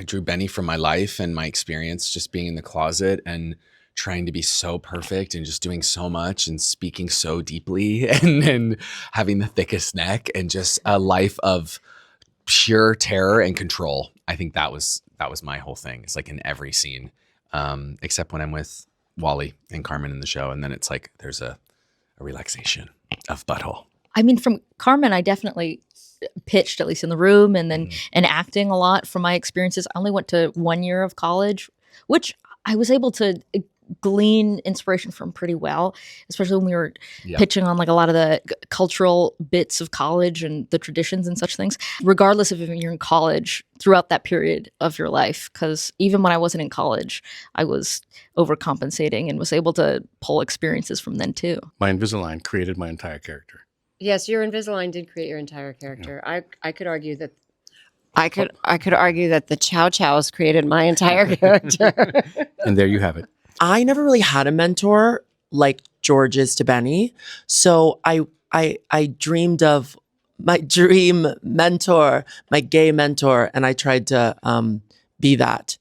I drew Benny from my life and my experience just being in the closet and trying to be so perfect and just doing so much and speaking so deeply and having the thickest neck and just a life of pure terror and control. I think that was my whole thing. It's like in every scene, except when I'm with Wally and Carmen in the show, and then it's like there's a relaxation of butthole. I mean, from Carmen, I definitely pitched, at least in the room, and then and acting a lot from my experiences. I only went to 1 year of college, which I was able to glean inspiration from pretty well, especially when we were pitching on like a lot of the cultural bits of college and the traditions and such things, regardless of if you're in college throughout that period of your life. Because even when I wasn't in college, I was overcompensating and was able to pull experiences from then too. My Invisalign created my entire character. Yes, your Invisalign did create your entire character. Yeah. I could argue that I could argue that the Chow Chows created my entire character. And there you have it. I never really had a mentor like George is to Benny. So I dreamed of my dream mentor, my gay mentor, and I tried to be that.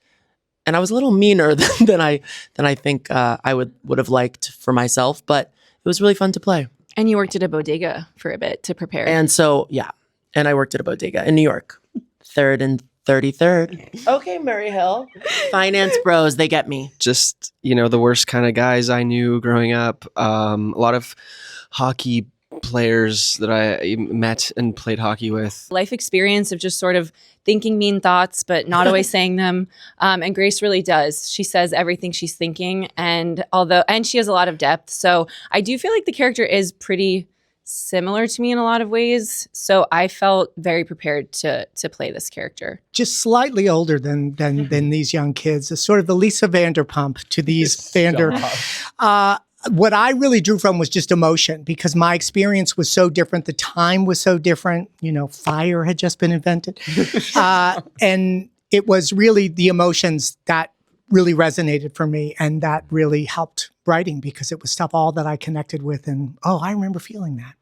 And I was a little meaner than I think I would have liked for myself, but it was really fun to play. And you worked at a bodega for a bit to prepare. And so, yeah. And I worked at a bodega in New York. 3rd and 33rd. Okay, Murray Hill. Finance bros, they get me. Just, the worst kind of guys I knew growing up. A lot of hockey players that I met and played hockey with. Life experience of just sort of thinking mean thoughts, but not always saying them. And Grace really does. She says everything she's thinking. And she has a lot of depth. So I do feel like the character is pretty similar to me in a lot of ways. So I felt very prepared to play this character. Just slightly older than these young kids. It's sort of the Lisa Vanderpump to these Vander. What I really drew from was just emotion because my experience was so different. The time was so different. Fire had just been invented. And it was really the emotions that really resonated for me. And that really helped writing because it was stuff all that I connected with. And, I remember feeling that.